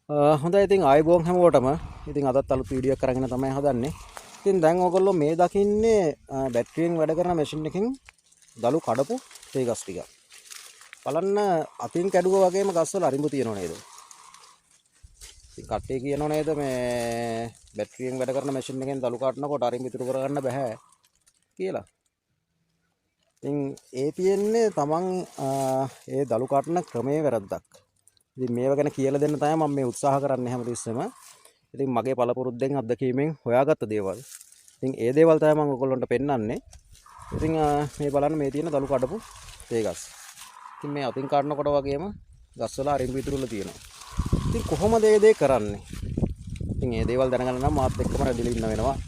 හොඳයි ඉතින් ආයිබෝන් හැමෝටම. ඉතින් අදත් අලුත් වීඩියෝ එකක් අරගෙන තමයි හදන්නේ. ඉතින් දැන් ඕගොල්ලෝ මේ දකින්නේ බැටරියෙන් වැඩ කරන මැෂින් එකකින් දළු කඩපු තේ ගස් ටික. බලන්න අතින් කැඩුවා වගේම ගස්වල අරිඹු තියෙනව නේද? ඉතින් කට්ටිය කියනව නේද මේ බැටරියෙන් වැඩ කරන මැෂින් එකෙන් දළු කඩනකොට අරිඹු ඉතුරු කරගන්න බෑ කියලා. ඉතින් ඒ තියෙන්නේ තමන් ඒ දළු කඩන ක්‍රමයේ වැරද්දක්. ඉතින් මේව ගැන කියලා දෙන්න තමයි මම මේ උත්සාහ කරන්නේ හැමතිස්සෙම. ඉතින් මගේ පළපුරුද්දෙන් අත්දැකීමෙන් හොයාගත්ත දේවල්. ඉතින් ඒ දේවල් තමයි මම ඔයගොල්ලන්ට පෙන්නන්නේ. ඉතින් මේ බලන්න මේ තියෙන දළු කඩපු තේ ගස්. ඉතින් මේ අතින් කඩනකොට වගේම ගස්වල අරිඹු ඉතුරුලා තියෙනවා. ඉතින් කොහොමද මේ දේ කරන්නේ? ඉතින් මේ දේවල් දැනගන්න නම් මාත් එක්කම රැඳිලා ඉන්න වෙනවා.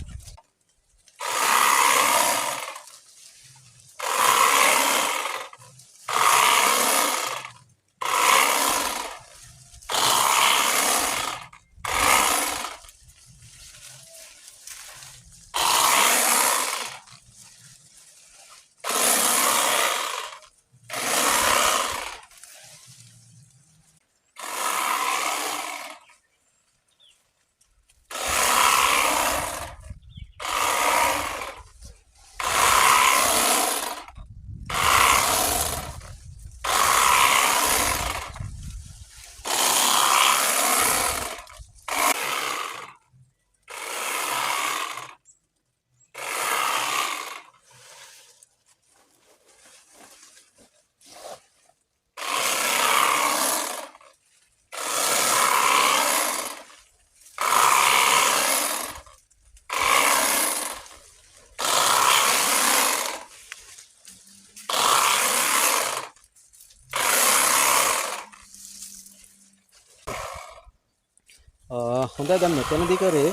හොඳයි දැන් මෙතනදී කරේ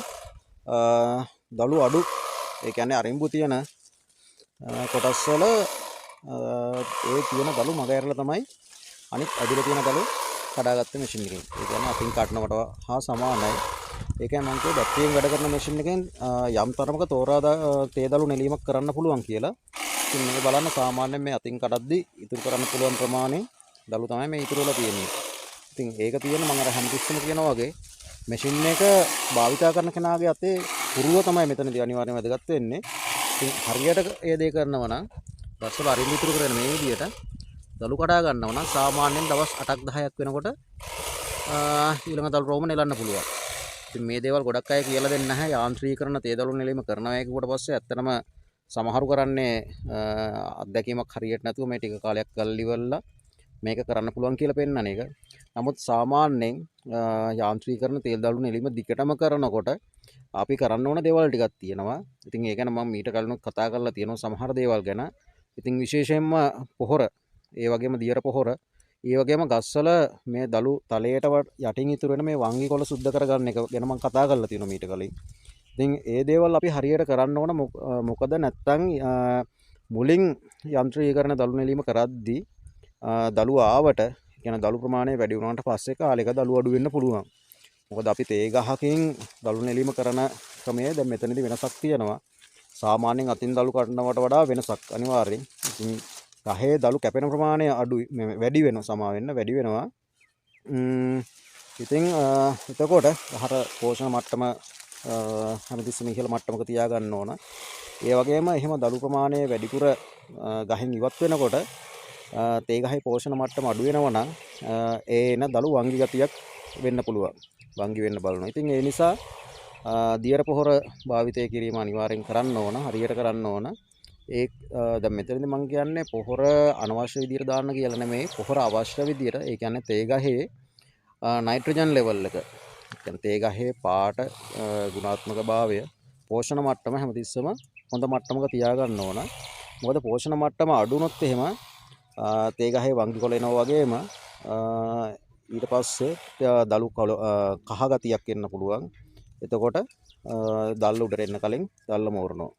දළු අඩු ඒ කියන්නේ අරිඹු තියෙන කොටස් වල ඒ තියෙන දළු මග ඇරලා තමයි අනිත් ඇදිලා තියෙන දළු කඩාගත්ත මැෂින් එකෙන්. ඒ කියන්නේ අතින් කඩනකොට හා සමානයි. ඒ කියන්නේ මම කිව්වා බැටරියෙන් වැඩ කරන මැෂින් එකෙන් යම් තරමක තෝරා තේ දළු නෙලීමක් කරන්න පුළුවන් කියලා. ඉතින් මේ බලන්න සාමාන්‍යයෙන් මේ අතින් කඩද්දී ඉතුරු කරන්න පුළුවන් ප්‍රමාණය දළු තමයි මේ ඉතුරු වෙලා තියෙන්නේ. ඉතින් ඒක තියෙන මම අර හැමතිස්සෙම කියනවා වගේ මැෂින් එක භාවිතා කරන කෙනාගේ අතේ පුරුව තමයි මෙතනදී අනිවාර්යයෙන්ම වැදගත් වෙන්නේ. ඉතින් හරියට ඒ දේ කරනවා නම් ගස්වල අරිඹු ඉතුරු කරන මේ විදියට දළු කඩා ගන්නවා නම් සාමාන්‍යයෙන් දවස් 8ක් 10ක් වෙනකොට ඊළඟ දළු රෝම නෙලන්න පුළුවන්. ඉතින් මේ දේවල් ගොඩක් අය කියලා දෙන්නේ නැහැ. යාන්ත්‍රීකරණ තේ දළු නෙලීම කරනවා කියුවට පස්සේ ඇත්තටම සමහරු කරන්නේ අත්දැකීමක් හරියට නැතුව මේ ටික කාලයක් කරලා ඉවරලා මේක කරන්න පුළුවන් කියලා පෙන්නන එක. නමුත් සාමාන්‍යයෙන් යාන්ත්‍රීකරණ තේල් දළු නෙලීම දිගටම කරනකොට අපි කරන්න ඕන දේවල් ටිකක් තියෙනවා. ඉතින් ඒ ගැන මම මීට කලින් කතා කරලා තියෙනවා සමහර දේවල් ගැන. ඉතින් විශේෂයෙන්ම පොහොර, ඒ වගේම දියර පොහොර, ඒ වගේම ගස්වල මේ දළු තලයට යටින් ඉතුරු වෙන මේ වංගි කොළ සුද්ධ කරගන්න එක ගැන මම කතා කරලා තියෙනවා මීට කලින්. ඉතින් ඒ දේවල් අපි හරියට කරන්න ඕන මොකද නැත්තම් මුලින් යාන්ත්‍රීකරණ දළු නෙලීම කරද්දී දළු ආවට කියන දළු ප්‍රමාණය වැඩි වුණාට පස්සේ කාලෙක දළු අඩු වෙන්න පුළුවන්. මොකද අපි තේ ගහකින් දළු නෙලීම කරන ක්‍රමය දැන් මෙතනදී වෙනසක් තියෙනවා. සාමාන්‍යයෙන් අතින් දළු කඩනවට වඩා වෙනසක් අනිවාර්යෙන්. ඉතින් ගහේ දළු කැපෙන ප්‍රමාණය අඩුයි වැඩි වෙනවා සමා වෙන්න වැඩි වෙනවා. ඉතින් එතකොට අහර පෝෂණ මට්ටම හැමතිස්සෙම ඉහළ මට්ටමක තියාගන්න ඕන. ඒ වගේම එහෙම දළු ප්‍රමාණය වැඩිපුර ගහෙන් ඉවත් වෙනකොට තේ ගහේ පෝෂණ මට්ටම අඩු වෙනවා නම් එන දළු වංගි ගතියක් වෙන්න පුළුවන්. වංගි වෙන්න බලනවා. ඉතින් ඒ නිසා දියර පොහොර භාවිතය කිරීම අනිවාර්යෙන් කරන්න ඕන. හරියට කරන්න ඕන. ඒ දැන් මෙතනදී මම කියන්නේ පොහොර අනවශ්‍ය විදියට දාන්න කියලා නෙමෙයි. පොහොර අවශ්‍ය විදියට. ඒ කියන්නේ තේ ගහේ නයිට්‍රජන් ලෙවල් එක. කියන්නේ තේ ගහේ පාට ගුණාත්මක භාවය පෝෂණ මට්ටම හැමතිස්සම හොඳ මට්ටමක තියාගන්න ඕන. මොකද පෝෂණ මට්ටම අඩු වුණොත් එහෙම තේ ගහේ වංගි කොළ එනවා වගේම ඊට පස්සේ දළු කහ ගතියක් එන්න පුළුවන්. එතකොට දැල්ල උඩට එන්න කලින් දැල්ල මෝරනවා.